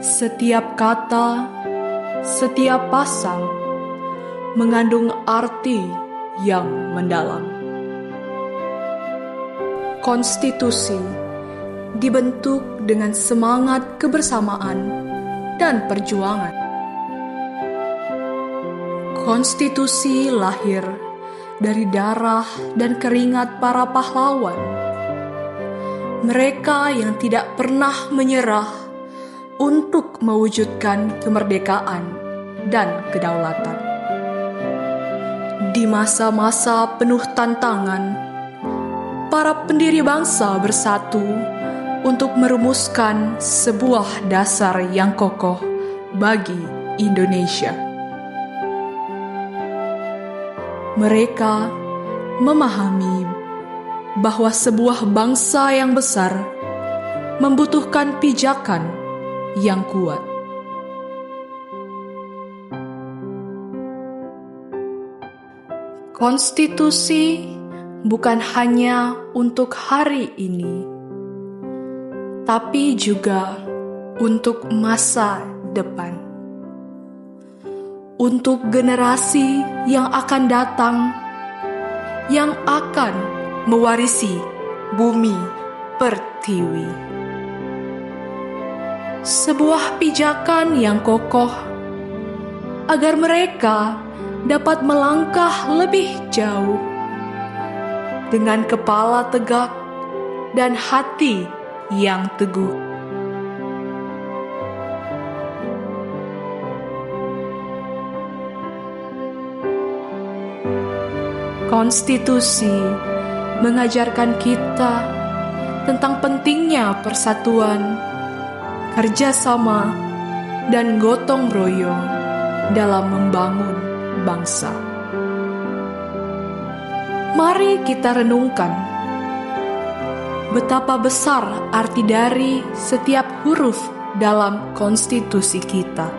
Setiap kata, setiap pasang mengandung arti yang mendalam. Konstitusi dibentuk dengan semangat kebersamaan dan perjuangan. Konstitusi lahir dari darah dan keringat para pahlawan. Mereka yang tidak pernah menyerah untuk mewujudkan kemerdekaan dan kedaulatan. Di masa-masa penuh tantangan, para pendiri bangsa bersatu untuk merumuskan sebuah dasar yang kokoh bagi Indonesia. Mereka memahami bahwa sebuah bangsa yang besar membutuhkan pijakan yang kuat. Konstitusi bukan hanya untuk hari ini, tapi juga untuk masa depan. Untuk generasi yang akan datang, yang akan mewarisi bumi pertiwi. Sebuah pijakan yang kokoh agar mereka dapat melangkah lebih jauh dengan kepala tegak dan hati yang teguh. Konstitusi mengajarkan kita tentang pentingnya persatuan, kerjasama, dan gotong royong dalam membangun bangsa. Mari kita renungkan betapa besar arti dari setiap huruf dalam konstitusi kita.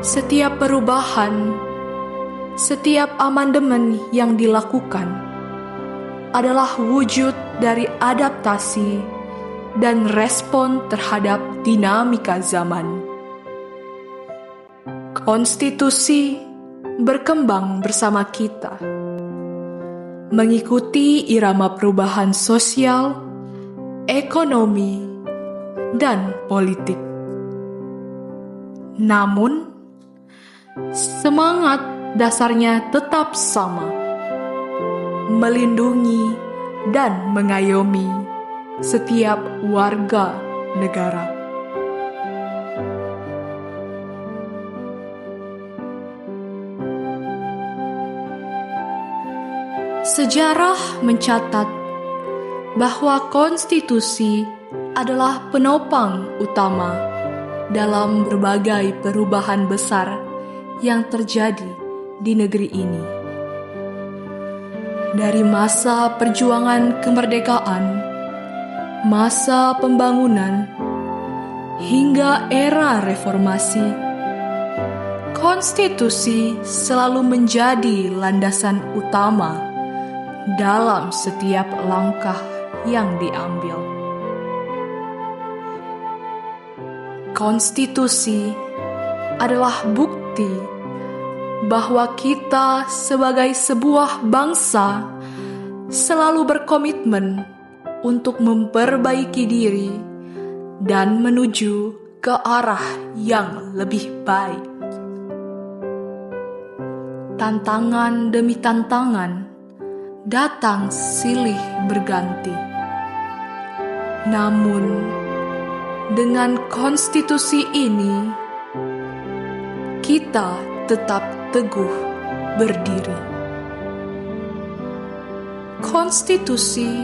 Setiap perubahan, setiap amandemen yang dilakukan adalah wujud dari adaptasi dan respon terhadap dinamika zaman. Konstitusi berkembang bersama kita, mengikuti irama perubahan sosial, ekonomi, dan politik. Namun, semangat dasarnya tetap sama, melindungi dan mengayomi setiap warga negara. Sejarah mencatat bahwa konstitusi adalah penopang utama dalam berbagai perubahan besar yang terjadi di negeri ini. Dari masa perjuangan kemerdekaan, masa pembangunan, hingga era reformasi, konstitusi selalu menjadi landasan utama dalam setiap langkah yang diambil. Konstitusi adalah bukti bahwa kita sebagai sebuah bangsa selalu berkomitmen untuk memperbaiki diri dan menuju ke arah yang lebih baik. Tantangan demi tantangan datang silih berganti. Namun, dengan konstitusi ini, kita tetap teguh berdiri. Konstitusi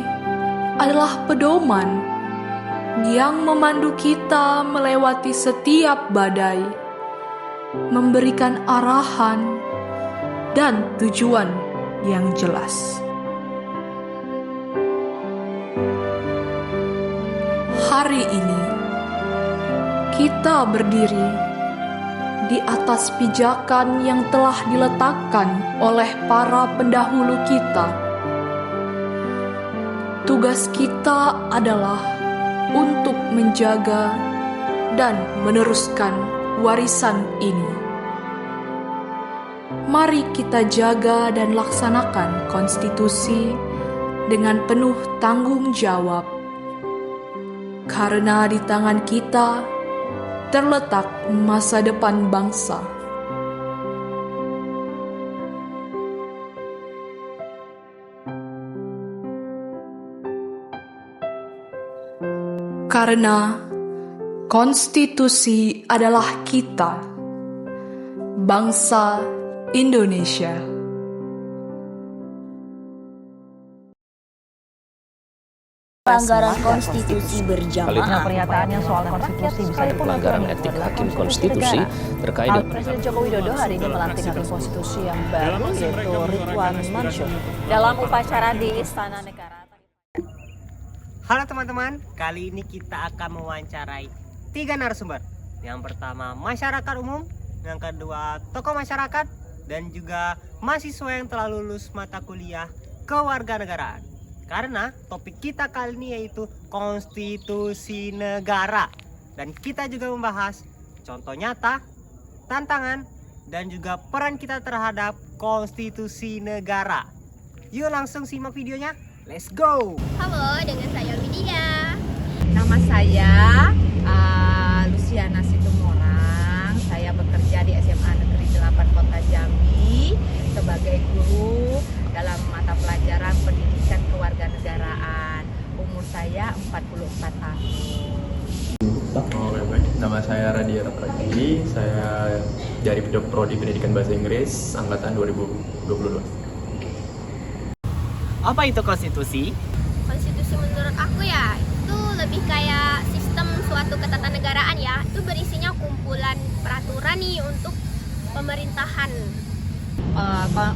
adalah pedoman yang memandu kita melewati setiap badai, memberikan arahan dan tujuan yang jelas. Hari ini, kita berdiri di atas pijakan yang telah diletakkan oleh para pendahulu kita. Tugas kita adalah untuk menjaga, dan meneruskan warisan ini. Mari kita jaga dan laksanakan konstitusi dengan penuh tanggung jawab, karena di tangan kita terletak masa depan bangsa. Karena konstitusi adalah kita, bangsa Indonesia. Pelanggaran konstitusi berjamaah. Pernyataannya soal konstitusi bisa pelanggaran etik hakim konstitusi terkait dengan Presiden Joko Widodo hari ini melantik hakim konstitusi yang baru yaitu Ridwan Mansur dalam upacara di Istana Negara. Halo teman-teman, kali ini kita akan mewawancarai 3 narasumber. Yang pertama masyarakat umum, yang kedua tokoh masyarakat, dan juga mahasiswa yang telah lulus mata kuliah kewarganegaraan. Karena topik kita kali ini yaitu konstitusi negara. Dan kita juga membahas contoh nyata, tantangan, dan juga peran kita terhadap konstitusi negara. Yuk langsung simak videonya, let's go! Halo, dengan saya Widya. Nama saya Luciana Situmorang. Saya bekerja di SMA Negeri 8 Kota Jambi sebagai guru dalam mata pelajaran pendidikan kewarganegaraan. Umur saya 44 tahun. Baik. Nama saya Radia Rapragili. Saya dari Prodi Pendidikan Bahasa Inggris angkatan 2022. Apa itu konstitusi? Konstitusi menurut aku ya, itu lebih kayak sistem suatu ketatanegaraan ya. Itu berisinya kumpulan peraturan nih untuk pemerintahan.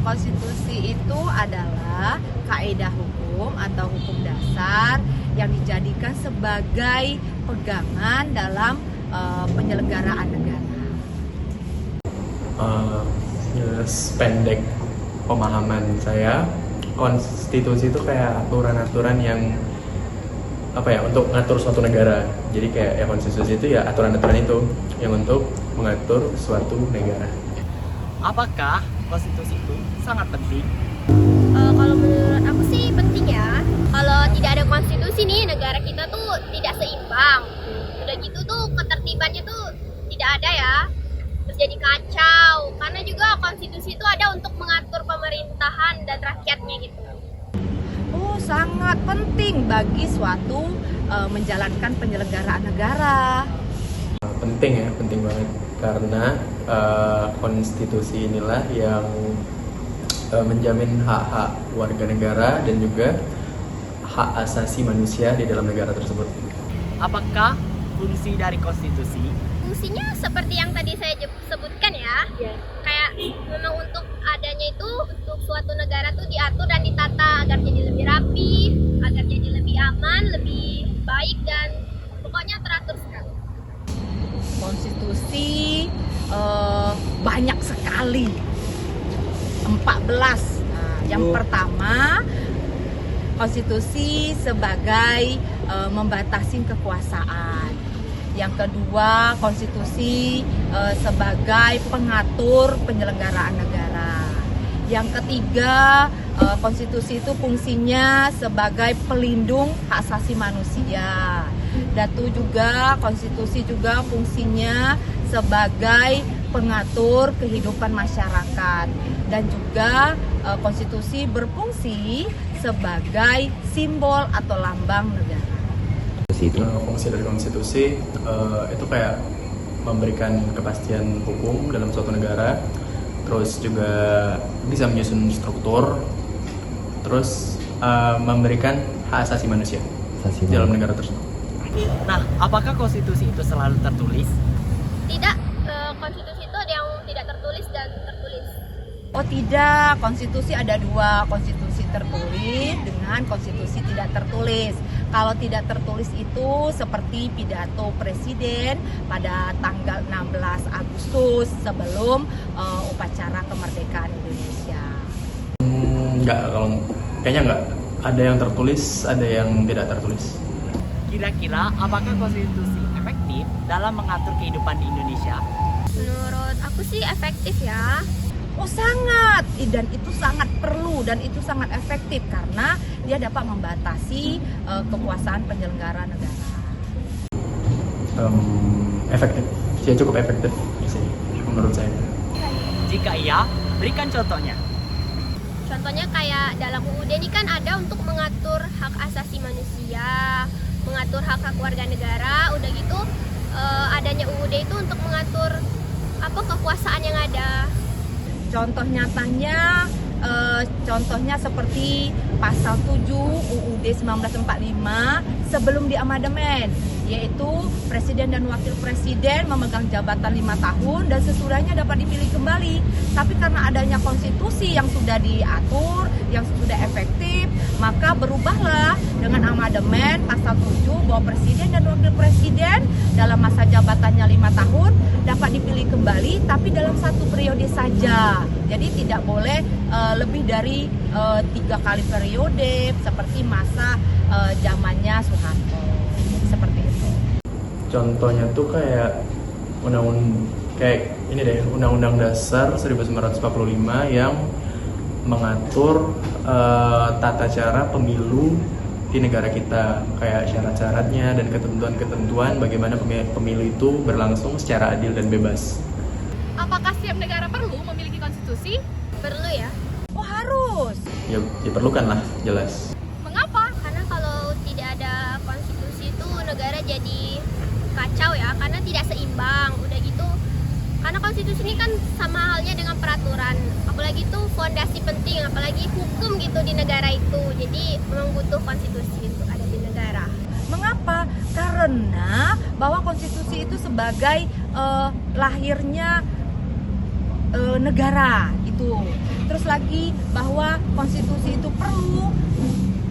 Konstitusi itu adalah kaidah hukum atau hukum dasar yang dijadikan sebagai pegangan dalam penyelenggaraan negara. Pendek pemahaman saya, konstitusi itu kayak aturan-aturan yang untuk ngatur suatu negara. Jadi kayak konstitusi itu ya aturan-aturan itu yang untuk mengatur suatu negara. Apakah konstitusi itu sangat penting? Kalau menurut aku sih penting ya. Kalau tidak ada konstitusi nih, negara kita tuh tidak seimbang. Udah gitu tuh ketertibannya tuh tidak ada ya. Terus jadi kacau. Karena juga konstitusi itu ada untuk mengatur pemerintahan dan rakyatnya gitu. Sangat penting bagi suatu menjalankan penyelenggaraan negara. Penting banget karena konstitusi inilah yang menjamin hak-hak warga negara dan juga hak asasi manusia di dalam negara tersebut. Apakah fungsi dari konstitusi? Fungsinya seperti yang tadi saya sebutkan ya. Kayak memang untuk adanya itu untuk suatu negara tuh diatur dan ditata agar jadi lebih rapi, agar jadi lebih aman, lebih baik, dan pokoknya teratur sekali. Konstitusi banyak sekali, 14. Yang pertama, konstitusi sebagai membatasi kekuasaan. Yang kedua, konstitusi sebagai pengatur penyelenggaraan negara. Yang ketiga, konstitusi itu fungsinya sebagai pelindung hak asasi manusia. Dan itu juga konstitusi juga fungsinya sebagai pengatur kehidupan masyarakat. Dan juga konstitusi berfungsi sebagai simbol atau lambang negara. Fungsi dari konstitusi itu kayak memberikan kepastian hukum dalam suatu negara, terus juga bisa menyusun struktur, terus memberikan hak asasi manusia dalam negara tersebut. Nah, apakah konstitusi itu selalu tertulis? Tidak, konstitusi itu ada yang tidak tertulis dan tertulis. Oh tidak, konstitusi ada dua, konstitusi tertulis dengan konstitusi tidak tertulis. Kalau tidak tertulis itu seperti pidato presiden pada tanggal 16 Agustus sebelum upacara kemerdekaan Indonesia. Kayaknya enggak. Ada yang tertulis, ada yang tidak tertulis. Kira-kira apakah konstitusi efektif? efektif dalam mengatur kehidupan di Indonesia? Menurut aku sih efektif ya. Oh sangat, dan itu sangat perlu dan itu sangat efektif karena dia dapat membatasi kekuasaan penyelenggara negara. Efektif, ya cukup efektif sih menurut saya. Jika iya, berikan contohnya. Contohnya kayak dalam UUD ini kan ada untuk mengatur hak asasi manusia, mengatur hak-hak warga negara, udah gitu adanya UUD itu untuk mengatur apa kekuasaan yang ada. Contoh nyatanya, contohnya seperti pasal 7 UUD 1945 sebelum diamandemen, yaitu Presiden dan Wakil Presiden memegang jabatan 5 tahun dan sesudahnya dapat dipilih kembali. Tapi karena adanya konstitusi yang sudah diatur, yang sudah efektif, maka berubahlah dengan amandemen pasal 7 bahwa Presiden dan Wakil Presiden dalam masa jabatannya 5 tahun dapat dipilih kembali, tapi dalam satu periode saja. Jadi tidak boleh lebih dari 3 kali periode seperti masa zamannya Soeharto. Seperti itu. Contohnya tuh kayak Undang-Undang Dasar 1945 yang mengatur tata cara pemilu di negara kita, kayak syarat-syaratnya dan ketentuan-ketentuan bagaimana pemilu itu berlangsung secara adil dan bebas. Apakah setiap negara perlu memiliki konstitusi? Perlu ya. Oh harus. Ya diperlukan lah, jelas. Mengapa? Karena kalau tidak ada konstitusi itu negara jadi kacau ya, karena tidak seimbang. Udah gitu, karena konstitusi ini kan sama halnya dengan peraturan, apalagi itu fondasi penting, apalagi hukum gitu di negara itu. Jadi memang butuh konstitusi untuk ada di negara. Mengapa? Karena bahwa konstitusi itu sebagai lahirnya negara itu. Terus lagi bahwa konstitusi itu perlu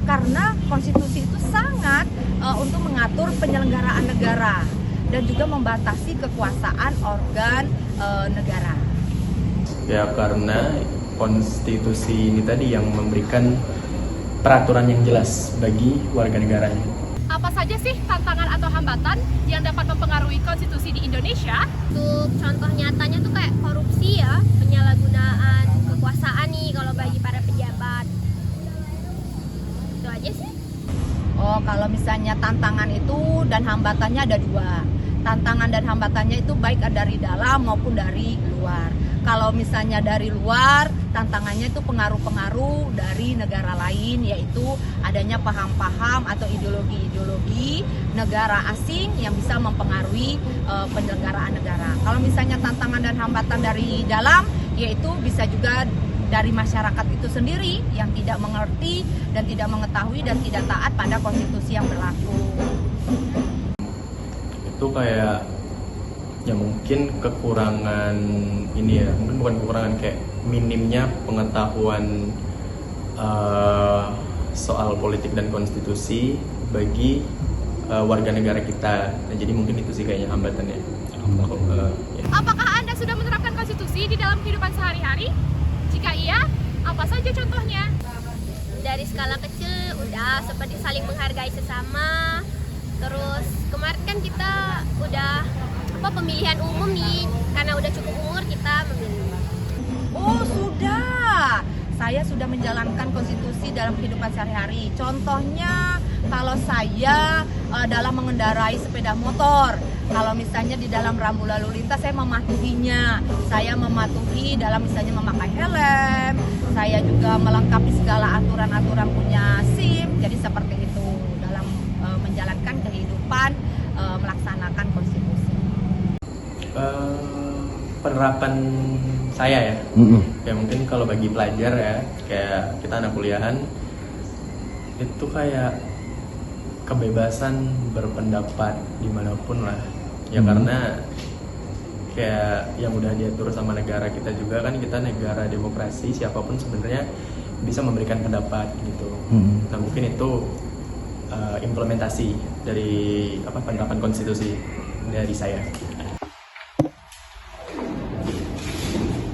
karena konstitusi itu sangat untuk mengatur penyelenggaraan negara dan juga membatasi kekuasaan organ negara. Ya karena konstitusi ini tadi yang memberikan peraturan yang jelas bagi warga negaranya. Apa saja sih tantangan atau hambatan yang dapat mempengaruhi konstitusi di Indonesia? Untuk contoh nyatanya tuh kayak korupsi ya, penyalahgunaan kekuasaan nih kalau bagi para pejabat. Itu aja sih. Oh, kalau misalnya tantangan itu dan hambatannya ada 2. Tantangan dan hambatannya itu baik dari dalam maupun dari luar. Kalau misalnya dari luar, tantangannya itu pengaruh-pengaruh dari negara lain, yaitu adanya paham-paham atau ideologi-ideologi negara asing yang bisa mempengaruhi penyelenggaraan negara. Kalau misalnya tantangan dan hambatan dari dalam, yaitu bisa juga dari masyarakat itu sendiri yang tidak mengerti dan tidak mengetahui dan tidak taat pada konstitusi yang berlaku. Itu kayak ya mungkin kekurangan ini ya, mungkin bukan kekurangan, kayak minimnya pengetahuan soal politik dan konstitusi bagi warga negara kita. Nah, jadi mungkin itu sih kayaknya hambatannya. Ya. Apakah Anda sudah menerapkan konstitusi di dalam kehidupan sehari-hari? Jika iya, apa saja contohnya? Dari skala kecil udah seperti saling menghargai sesama. Terus kemarin kan kita udah pemilihan umum nih, karena udah cukup umur kita memilih. Oh sudah, saya sudah menjalankan konstitusi dalam kehidupan sehari-hari. Contohnya kalau saya dalam mengendarai sepeda motor, kalau misalnya di dalam rambu lalu lintas saya mematuhinya. Saya mematuhi dalam misalnya memakai helm, saya juga melengkapi segala aturan-aturan punya SIM. Jadi seperti itu dalam menjalankan kehidupan melaksanakan konstitusi. Penerapan saya ya, ya mungkin kalau bagi pelajar ya, kayak kita anak kuliahan itu kayak kebebasan berpendapat dimanapun lah ya, karena kayak yang udah diatur sama negara kita juga kan, kita negara demokrasi, siapapun sebenarnya bisa memberikan pendapat gitu. Nah mungkin itu implementasi dari penerapan konstitusi dari saya.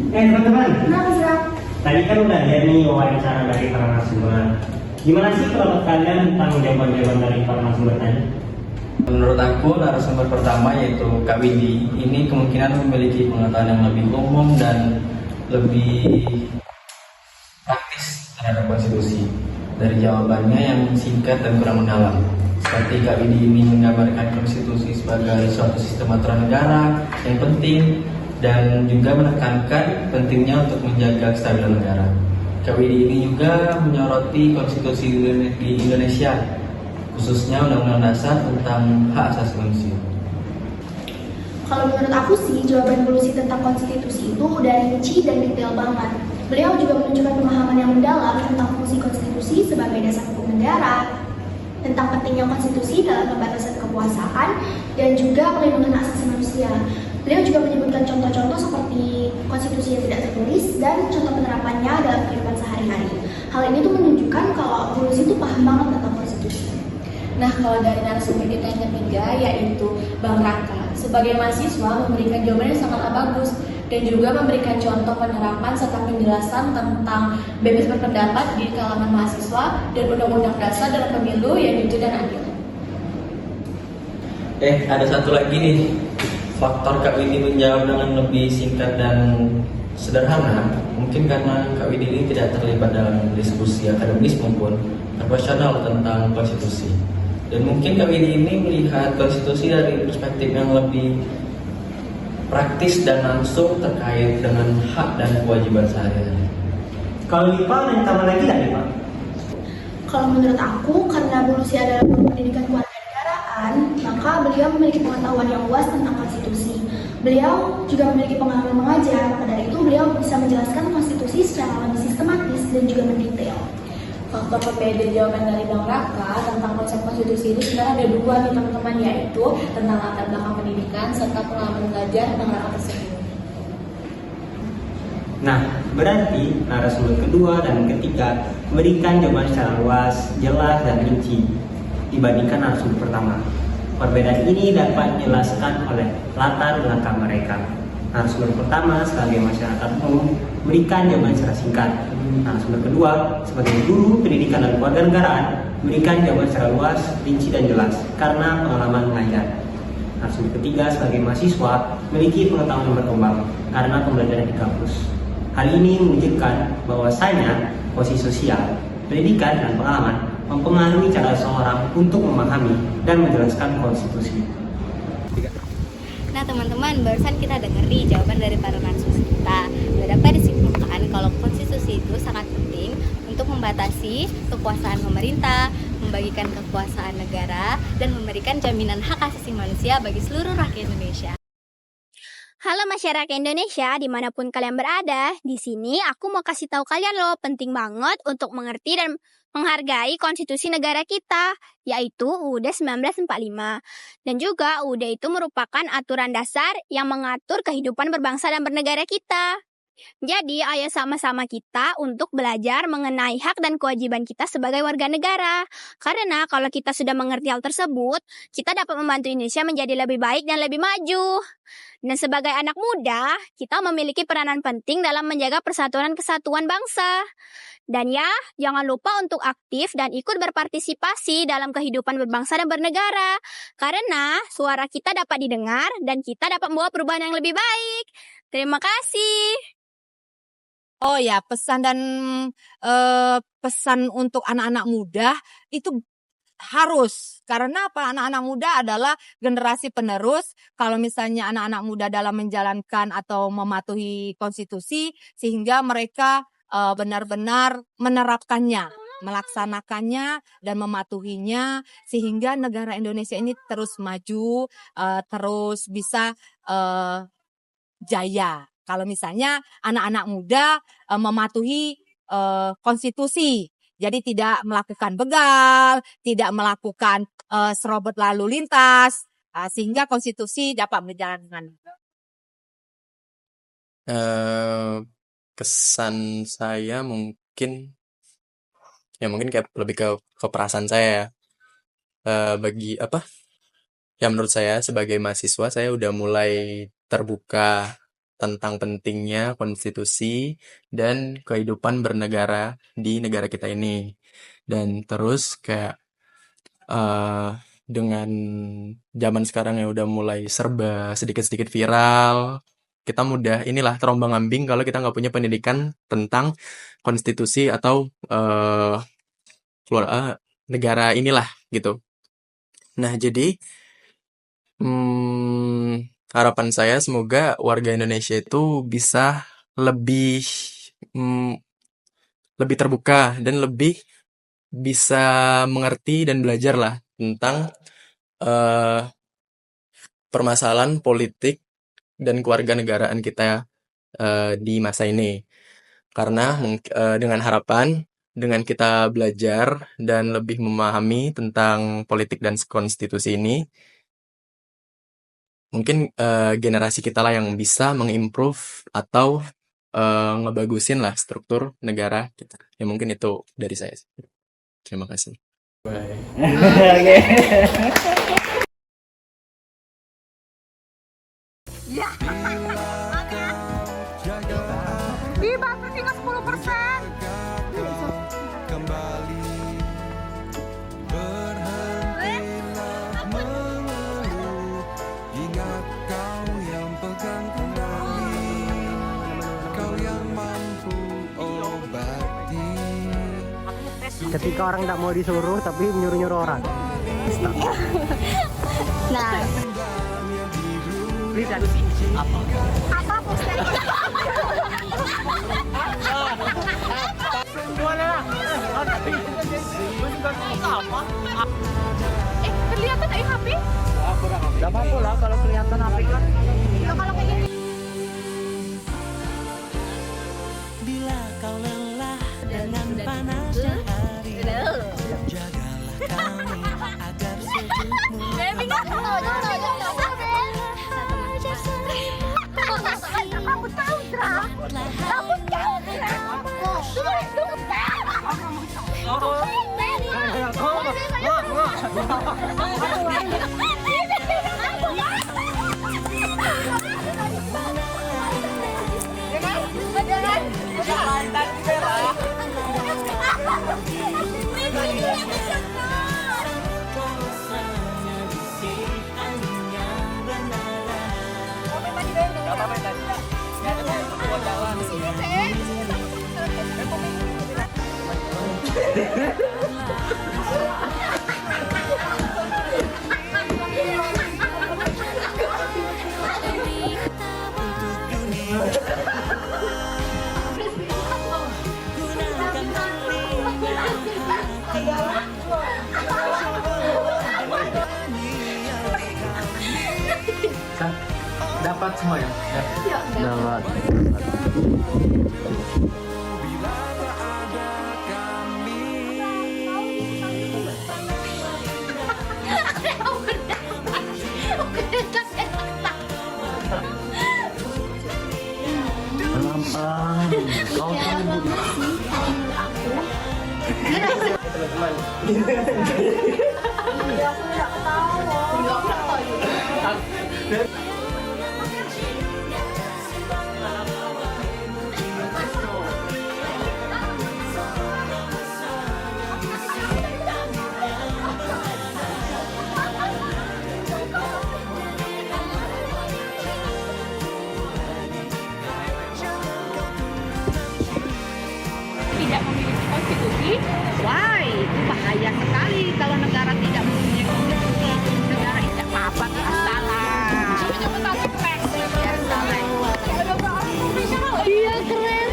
Teman-teman, tadi kan udah lihat nih wawancara dari para narasumber. Gimana sih kalau kalian tentang jawaban-jawaban dari para narasumber tadi? Menurut aku, narasumber pertama yaitu Kak Windy ini kemungkinan memiliki pengetahuan yang lebih umum dan lebih praktis terhadap konstitusi. Dari jawabannya yang singkat dan kurang mendalam. Seperti Kak Windy ini menggambarkan konstitusi sebagai suatu sistem aturan negara yang penting dan juga menekankan pentingnya untuk menjaga kestabilan negara. Kak Windy ini juga menyoroti konstitusi di Indonesia, khususnya Undang-Undang Dasar tentang hak asasi manusia. Kalau menurut aku sih, jawaban Pulusi tentang konstitusi itu udah rinci dan detail banget. Beliau juga menunjukkan pemahaman yang mendalam tentang fungsi konstitusi sebagai dasar hukum negara, tentang pentingnya konstitusi dalam pembatasan kekuasaan, dan juga pelindungan hak asasi manusia. Beliau juga menyebutkan contoh-contoh seperti konstitusi yang tidak tertulis dan contoh penerapannya dalam kehidupan sehari-hari. Hal ini tuh menunjukkan kalau Pulusi itu paham banget tentang konstitusi. Nah, kalau dari narasumber kita yang ketiga, yaitu Bang Raka, sebagai mahasiswa memberikan jawaban yang sangat bagus dan juga memberikan contoh penerapan serta penjelasan tentang bebas berpendapat di kalangan mahasiswa dan undang-undang dasar dalam pemilu yang jujur dan adil. Ada satu lagi nih, faktor Kak Windy menjawab dengan lebih singkat dan sederhana, mungkin karena Kak Windy ini tidak terlibat dalam diskusi akademis maupun profesional tentang konstitusi. Dan mungkin Kak Windy ini melihat konstitusi dari perspektif yang lebih praktis dan langsung terkait dengan hak dan kewajiban sehari-hari. Kalau Lipa dan tambah lagi lah Lipa. Kalau menurut aku, karena Pulusi adalah guru pendidikan kewarganegaraan, maka beliau memiliki pengetahuan yang luas tentang konstitusi. Beliau juga memiliki pengalaman mengajar, maka dari itu beliau bisa menjelaskan konstitusi secara lebih sistematis dan juga mendetail. Faktor pembeda jawaban dari Bang Raka tentang konsep konstitusi ini sebenarnya ada dua nih teman-teman, yaitu tentang latar belakang pendidikan serta pengalaman mengajar Bang Raka tersebut. Nah, berarti narasumber kedua dan ketiga memberikan jawaban secara luas, jelas, dan rinci dibandingkan narasumber pertama. Perbedaan ini dapat dijelaskan oleh latar belakang mereka. Narasumber pertama sebagai masyarakat umum memberikan jawaban secara singkat. Narasumber kedua sebagai guru pendidikan dan kewarganegaraan memberikan jawaban secara luas, rinci, dan jelas karena pengalaman mengajar. Narasumber ketiga sebagai mahasiswa memiliki pengetahuan yang berkembang karena pembelajaran di kampus. Hal ini menunjukkan bahwasanya posisi sosial, pendidikan, dan pengalaman mempengaruhi cara seseorang untuk memahami dan menjelaskan konstitusi. Nah teman-teman, barusan kita dengar nih jawaban dari para narasumber kita. Dapat disimpulkan kalau konstitusi itu sangat penting untuk membatasi kekuasaan pemerintah, membagikan kekuasaan negara, dan memberikan jaminan hak asasi manusia bagi seluruh rakyat Indonesia. Halo masyarakat Indonesia, dimanapun kalian berada, di sini aku mau kasih tahu kalian loh, penting banget untuk mengerti dan menghargai konstitusi negara kita, yaitu UUD 1945. Dan juga UUD itu merupakan aturan dasar yang mengatur kehidupan berbangsa dan bernegara kita. Jadi, ayo sama-sama kita untuk belajar mengenai hak dan kewajiban kita sebagai warga negara. Karena kalau kita sudah mengerti hal tersebut, kita dapat membantu Indonesia menjadi lebih baik dan lebih maju. Dan sebagai anak muda, kita memiliki peranan penting dalam menjaga persatuan dan kesatuan bangsa. Dan ya, jangan lupa untuk aktif dan ikut berpartisipasi dalam kehidupan berbangsa dan bernegara. Karena suara kita dapat didengar dan kita dapat membawa perubahan yang lebih baik. Terima kasih. Oh ya, pesan untuk anak-anak muda itu harus. Karena apa? Anak-anak muda adalah generasi penerus. Kalau misalnya anak-anak muda dalam menjalankan atau mematuhi konstitusi, sehingga mereka benar-benar menerapkannya, melaksanakannya dan mematuhinya, sehingga negara Indonesia ini terus maju, terus bisa jaya. Kalau misalnya anak-anak muda mematuhi konstitusi, jadi tidak melakukan begal, tidak melakukan serobot lalu lintas, sehingga konstitusi dapat berjalan dengan Kesan saya mungkin kayak lebih ke perasaan saya ya. Bagi apa? Ya menurut saya sebagai mahasiswa saya udah mulai terbuka tentang pentingnya konstitusi dan kehidupan bernegara di negara kita ini. Dan terus kayak dengan zaman sekarang yang udah mulai serba sedikit-sedikit viral, kita mudah inilah terombang-ambing kalau kita nggak punya pendidikan tentang konstitusi atau negara inilah gitu. Nah, jadi harapan saya semoga warga Indonesia itu bisa lebih terbuka dan lebih bisa mengerti dan belajar lah tentang permasalahan politik dan kewarganegaraan kita di masa ini. Karena dengan harapan dengan kita belajar dan lebih memahami tentang politik dan konstitusi ini, mungkin generasi kita lah yang bisa mengimprove atau ngebagusin lah struktur negara kita. Ya mungkin itu dari saya. Terima kasih. Bye. Ya. Dibantu tinggal 10%. Kembali berhentilah mengeluh, ingat kau yang pegang kendali, kau yang mampu obati. Ketika orang tidak mau disuruh tapi nyuruh-nyuruh orang. Nah, Bisa Apa postnya? Kelihatan dari HP? Gak apa-apa lah kalau kelihatan HP kan. Kalau kayak gini. Bila kau lelah dengan panasnya hari, jagalah kami agar sejukmu. Aku tahu, Tra. Aku tahu, Tra. Dapat semua ya? Dapat. Pelan-pelan. Kau Tidak memiliki konstitusi. Why? Itu bahaya sekali kalau negara tidak mempunyai konstitusi. Negara itu apa salah. Iya, keren.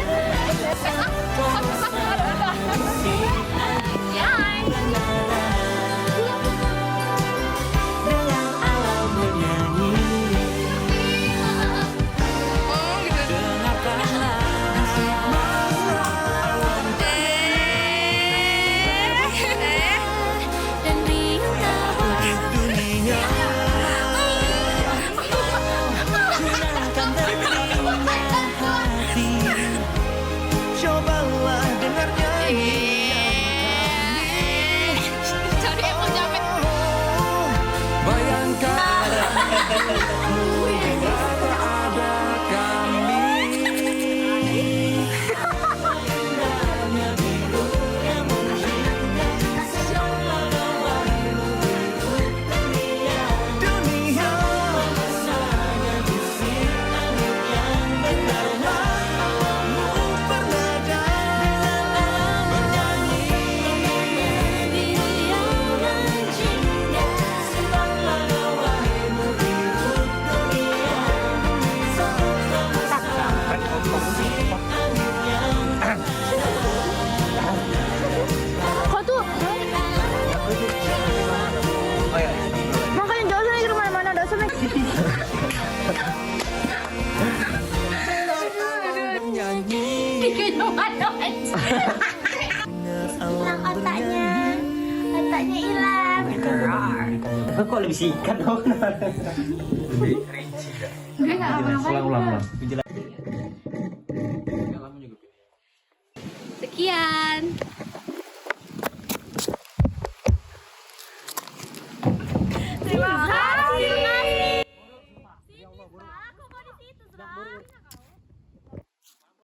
dan Kok lebih singkat dong? Lebih rinci ya. Gue nggak apa-apa. Ulang. Sekian.